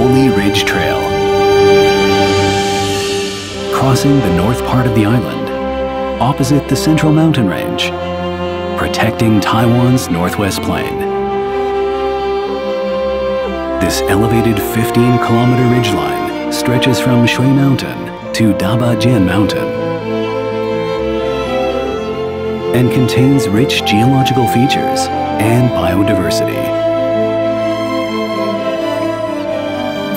Holy Ridge Trail. Crossing the north part of the island, opposite the Central Mountain Range, protecting Taiwan's northwest plain. This elevated 15-kilometer ridgeline stretches from Shui Mountain to Dabajian Mountain and contains rich geological features and biodiversity.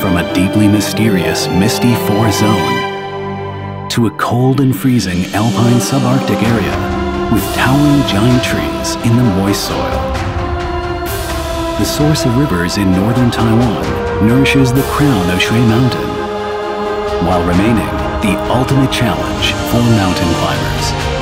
From a deeply mysterious misty forest zone to a cold and freezing alpine subarctic area with towering giant trees in the moist soil. The source of rivers in northern Taiwan nourishes the crown of Shui Mountain, while remaining the ultimate challenge for mountain climbers.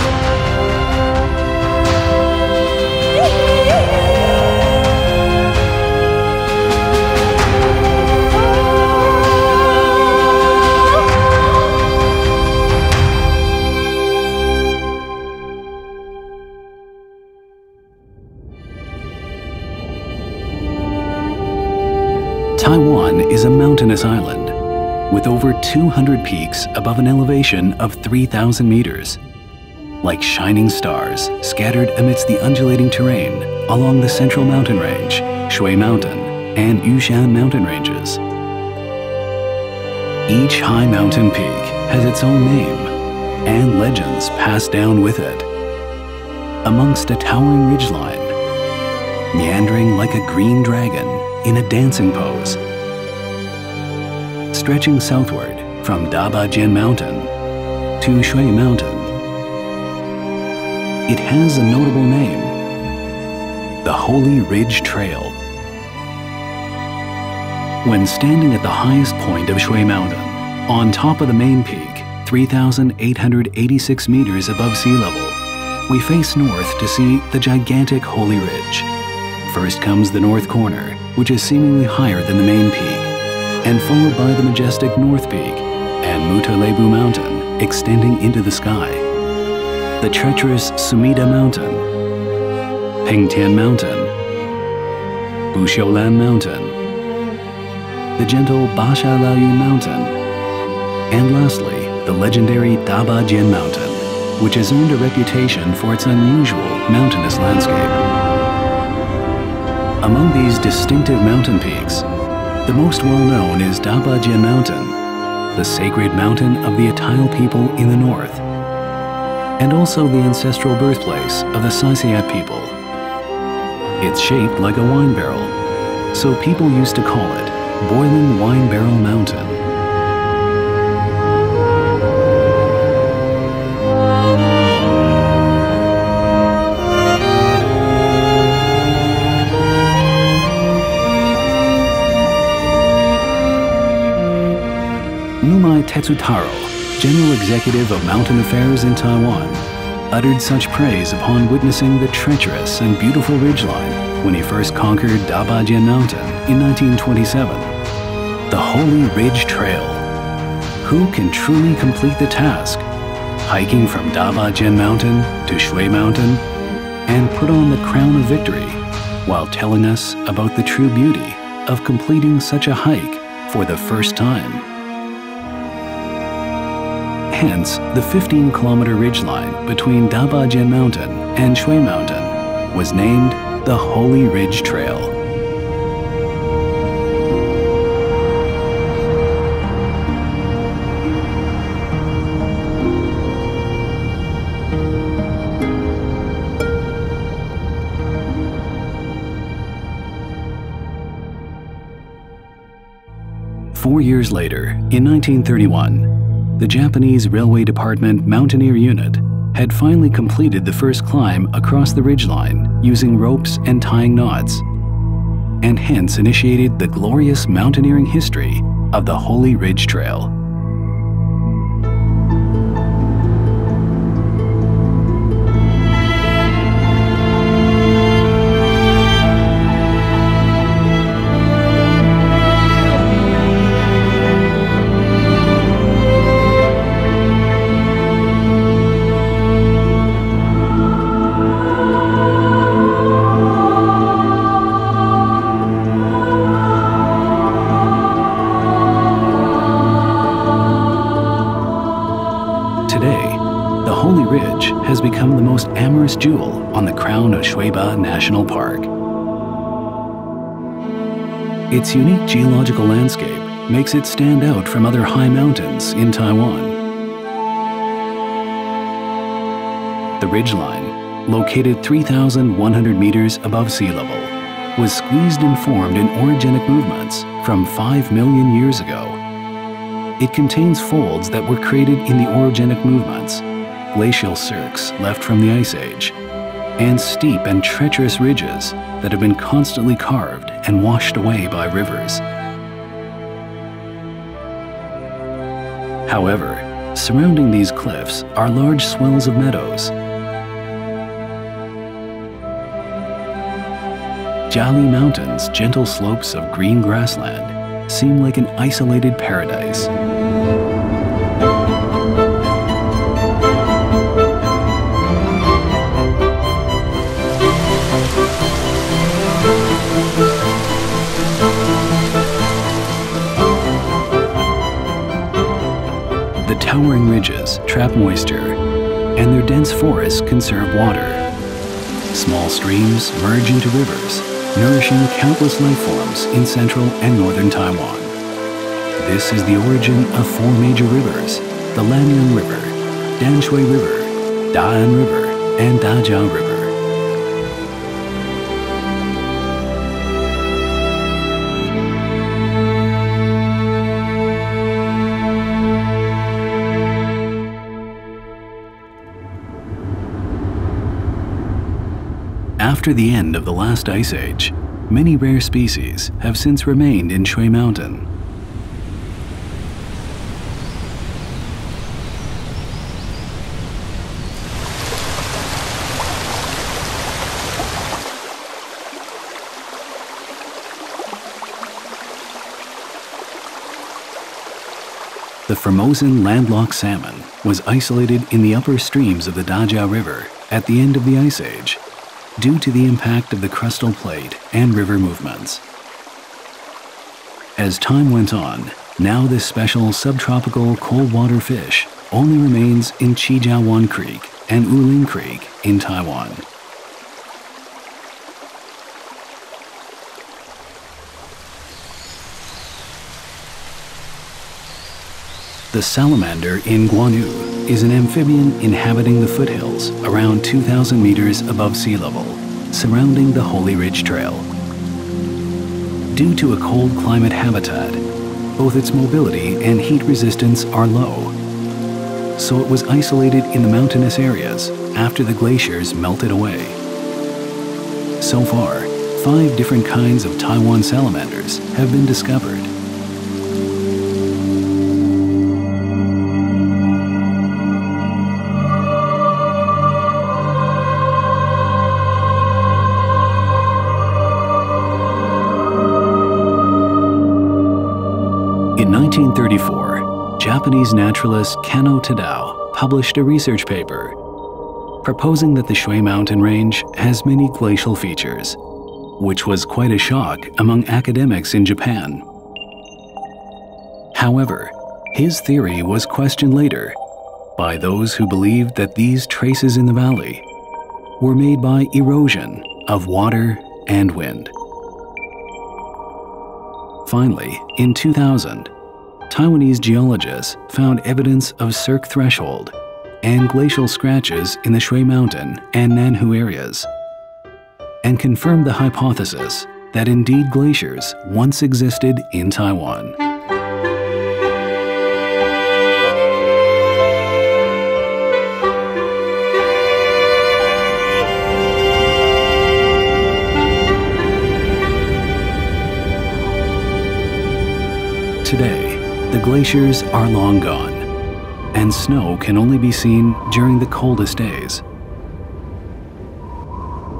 Taiwan is a mountainous island with over 200 peaks above an elevation of 3,000 meters, like shining stars scattered amidst the undulating terrain along the Central Mountain Range, Shui Mountain, and Yushan mountain ranges. Each high mountain peak has its own name and legends passed down with it. Amongst a towering ridgeline, meandering like a green dragon in a dancing pose, stretching southward from Dabajian Mountain to Shui Mountain. It has a notable name, the Holy Ridge Trail. When standing at the highest point of Shui Mountain, on top of the main peak, 3,886 meters above sea level, we face north to see the gigantic Holy Ridge. First comes the north corner, which is seemingly higher than the main peak, and followed by the majestic North Peak and Mutalebu Mountain extending into the sky, the treacherous Sumida Mountain, Pingtian Mountain, Buxiulan Mountain, the gentle Bashalayu Mountain, and lastly, the legendary Dabajian Mountain, which has earned a reputation for its unusual mountainous landscape. Among these distinctive mountain peaks, the most well-known is Dabajian Mountain, the sacred mountain of the Atayal people in the north, and also the ancestral birthplace of the Saisiat people. It's shaped like a wine barrel, so people used to call it Boiling Wine Barrel Mountain. Tetsutaro, General Executive of Mountain Affairs in Taiwan, uttered such praise upon witnessing the treacherous and beautiful ridgeline when he first conquered Dabajian Mountain in 1927. The Holy Ridge Trail. Who can truly complete the task, hiking from Dabajian Mountain to Shui Mountain, and put on the crown of victory while telling us about the true beauty of completing such a hike for the first time? Hence, the 15-kilometer ridgeline between Dabajian Mountain and Shui Mountain was named the Holy Ridge Trail. Four years later, in 1931, the Japanese Railway Department Mountaineer Unit had finally completed the first climb across the ridgeline using ropes and tying knots, and hence initiated the glorious mountaineering history of the Holy Ridge Trail. Ridge has become the most amorous jewel on the crown of Shei-Pa National Park. Its unique geological landscape makes it stand out from other high mountains in Taiwan. The ridgeline, located 3,100 meters above sea level, was squeezed and formed in orogenic movements from 5 million years ago. It contains folds that were created in the orogenic movements, glacial cirques left from the Ice Age, and steep and treacherous ridges that have been constantly carved and washed away by rivers. However, surrounding these cliffs are large swells of meadows. Dabajian Mountain's gentle slopes of green grassland seem like an isolated paradise. The towering ridges trap moisture, and their dense forests conserve water. Small streams merge into rivers, nourishing countless life forms in central and northern Taiwan. This is the origin of 4 major rivers: the Lanyang River, Danshui River, Da'an River, and Dajiao River. After the end of the last ice age, many rare species have since remained in Shui Mountain. The Formosan landlocked salmon was isolated in the upper streams of the Dajiao River at the end of the Ice Age, due to the impact of the crustal plate and river movements. As time went on, now this special subtropical cold water fish only remains in Chijiawan Creek and Uling Creek in Taiwan. The salamander in Guanu is an amphibian inhabiting the foothills around 2,000 meters above sea level, surrounding the Holy Ridge Trail. Due to a cold climate habitat, both its mobility and heat resistance are low, so it was isolated in the mountainous areas after the glaciers melted away. So far, 5 different kinds of Taiwan salamanders have been discovered. In 1934, Japanese naturalist Kano Tadao published a research paper proposing that the Shui Mountain Range has many glacial features, which was quite a shock among academics in Japan. However, his theory was questioned later by those who believed that these traces in the valley were made by erosion of water and wind. Finally, in 2000, Taiwanese geologists found evidence of cirque threshold and glacial scratches in the Shui Mountain and Nanhu areas, and confirmed the hypothesis that indeed glaciers once existed in Taiwan. Today, the glaciers are long gone, and snow can only be seen during the coldest days.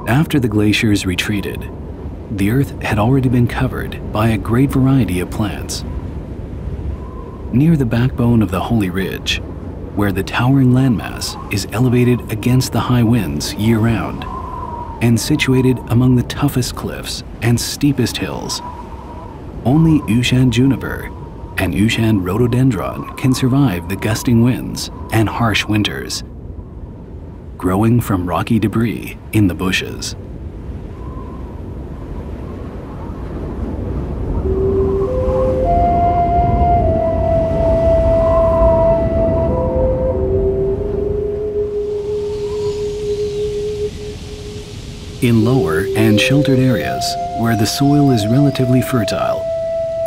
After the glaciers retreated, the Earth had already been covered by a great variety of plants. Near the backbone of the Holy Ridge, where the towering landmass is elevated against the high winds year-round, and situated among the toughest cliffs and steepest hills, only Yushan juniper and Yushan rhododendron can survive the gusting winds and harsh winters. growing from rocky debris in the bushes. In lower and sheltered areas where the soil is relatively fertile,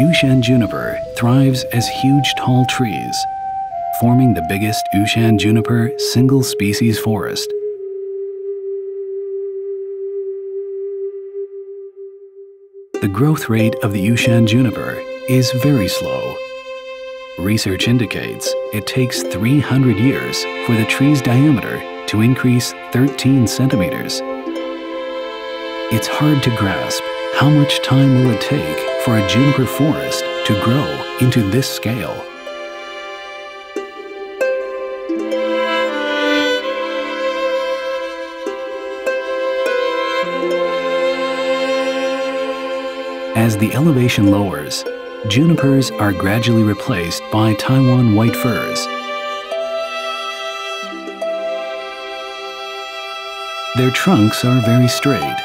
Yushan juniper thrives as huge tall trees, forming the biggest Yushan juniper single-species forest. The growth rate of the Yushan juniper is very slow. Research indicates it takes 300 years for the tree's diameter to increase 13 centimeters. It's hard to grasp how much time will it take for a juniper forest to grow into this scale. As the elevation lowers, junipers are gradually replaced by Taiwan white firs. Their trunks are very straight.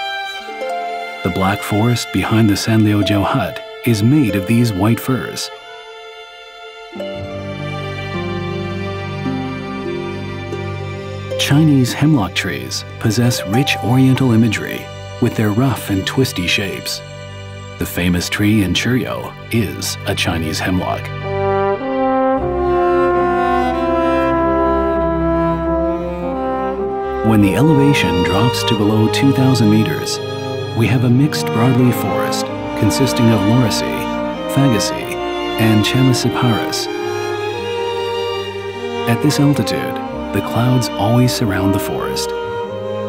The black forest behind the Sanliujiao hut is made of these white firs. Chinese hemlock trees possess rich oriental imagery with their rough and twisty shapes. The famous tree in Churyo is a Chinese hemlock. When the elevation drops to below 2,000 meters, we have a mixed broadleaf forest consisting of lauriceae, fabaceae, and chamaecyparis. At this altitude, the clouds always surround the forest.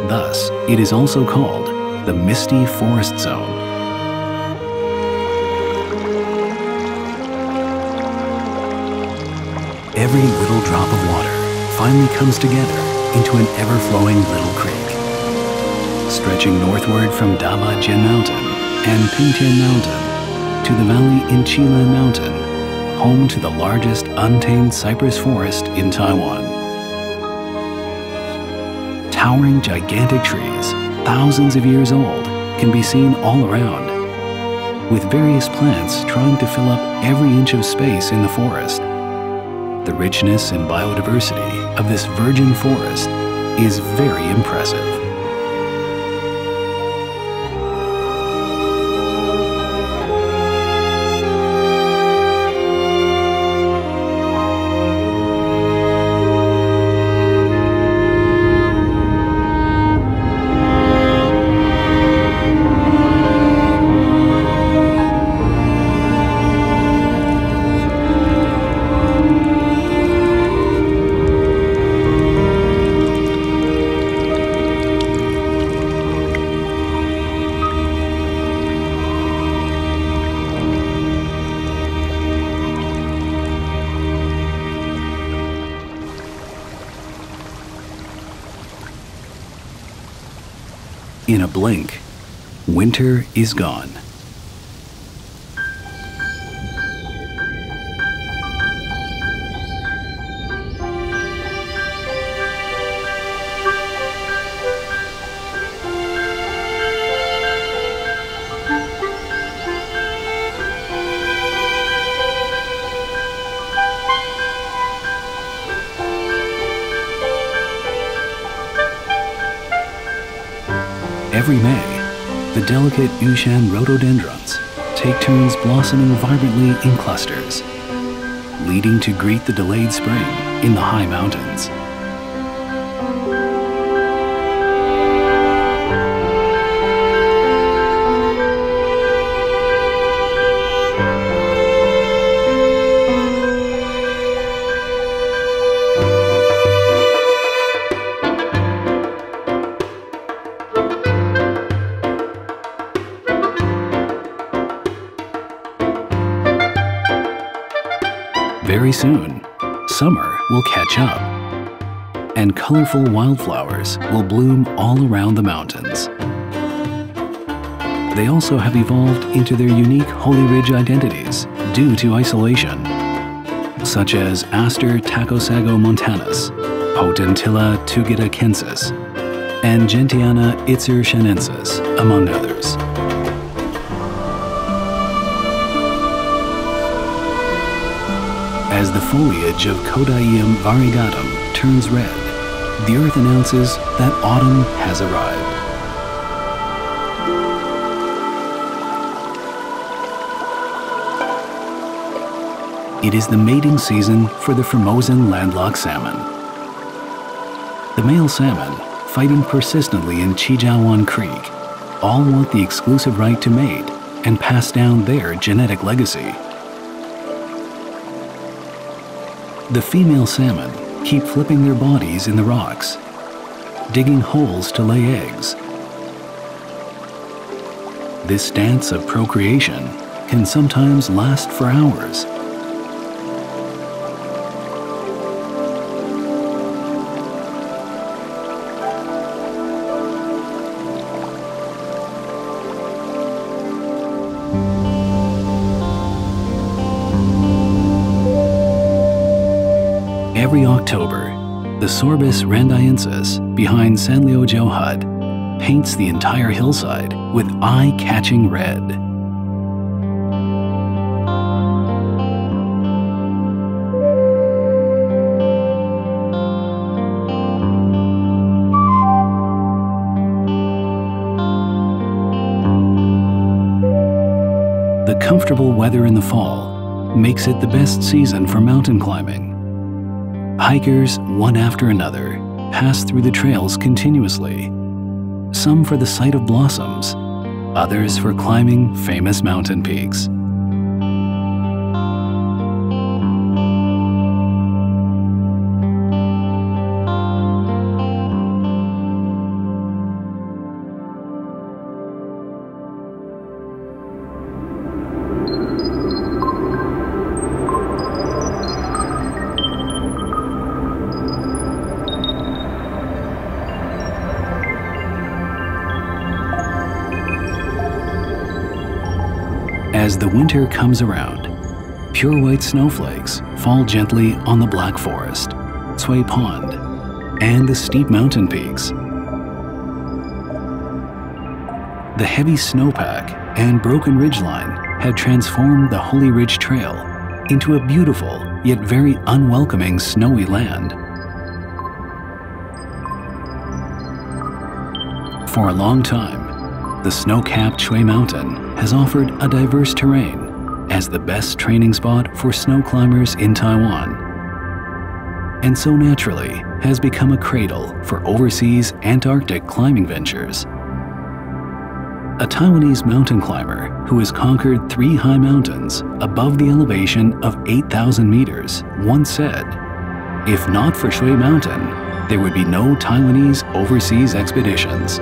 Thus, it is also called the misty forest zone. Every little drop of water finally comes together into an ever-flowing little creek. Stretching northward from Dabajian Mountain and Pingtian Mountain to the valley in Qilan Mountain, home to the largest untamed cypress forest in Taiwan. Towering gigantic trees, thousands of years old, can be seen all around, with various plants trying to fill up every inch of space in the forest. The richness and biodiversity of this virgin forest is very impressive. In a blink, winter is gone. Every May, the delicate Yushan rhododendrons take turns blossoming vibrantly in clusters, leading to greet the delayed spring in the high mountains. Very soon, summer will catch up, and colorful wildflowers will bloom all around the mountains. They also have evolved into their unique Holy Ridge identities due to isolation, such as Aster tacosago montanus, Potentilla tugitacensis, and Gentiana itzerchenensis, among others. As the foliage of Codium variegatum turns red, the earth announces that autumn has arrived. It is the mating season for the Formosan landlocked salmon. The male salmon, fighting persistently in Chijiawan Creek, all want the exclusive right to mate and pass down their genetic legacy. The female salmon keep flipping their bodies in the rocks, digging holes to lay eggs. This dance of procreation can sometimes last for hours. Every October, the Sorbus randiensis behind Sanliujiu Hut paints the entire hillside with eye-catching red. The comfortable weather in the fall makes it the best season for mountain climbing. Hikers, one after another, pass through the trails continuously, some for the sight of blossoms, others for climbing famous mountain peaks. As the winter comes around, pure white snowflakes fall gently on the Black Forest, Sui Pond, and the steep mountain peaks. The heavy snowpack and broken ridgeline had transformed the Holy Ridge Trail into a beautiful yet very unwelcoming snowy land. For a long time, the snow-capped Shui Mountain has offered a diverse terrain as the best training spot for snow climbers in Taiwan, and so naturally has become a cradle for overseas Antarctic climbing ventures. A Taiwanese mountain climber who has conquered 3 high mountains above the elevation of 8,000 meters once said, "If not for Shui Mountain, there would be no Taiwanese overseas expeditions."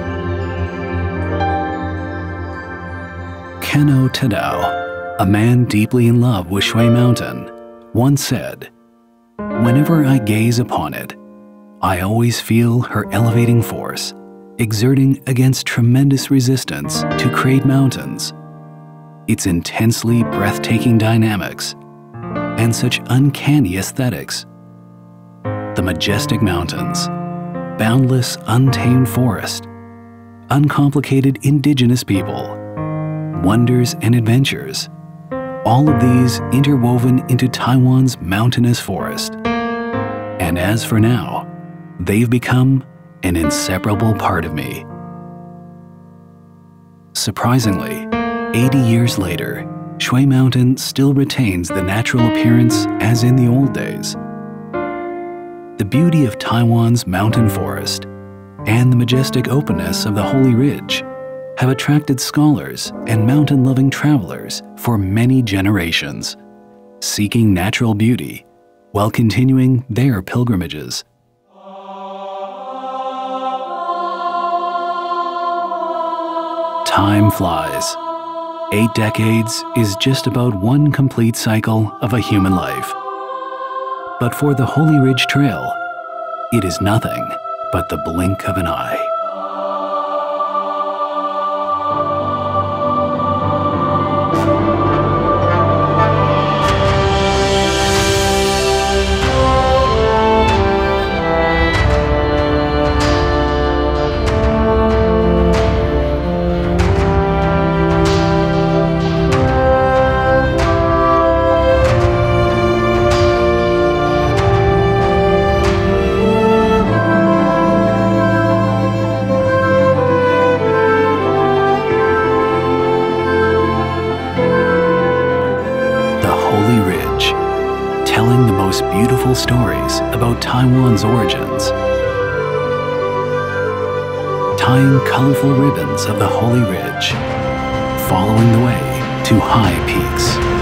Keno Tadao, a man deeply in love with Shui Mountain, once said, "Whenever I gaze upon it, I always feel her elevating force, exerting against tremendous resistance to create mountains, its intensely breathtaking dynamics, and such uncanny aesthetics. The majestic mountains, boundless untamed forest, uncomplicated indigenous people, wonders and adventures, all of these interwoven into Taiwan's mountainous forest. And as for now, they've become an inseparable part of me." Surprisingly, 80 years later, Shui Mountain still retains the natural appearance as in the old days. The beauty of Taiwan's mountain forest and the majestic openness of the Holy Ridge have attracted scholars and mountain-loving travelers for many generations, seeking natural beauty while continuing their pilgrimages. Time flies. 8 decades is just about one complete cycle of a human life. But for the Holy Ridge Trail, it is nothing but the blink of an eye. us beautiful stories about Taiwan's origins, tying colorful ribbons of the Holy Ridge, following the way to high peaks.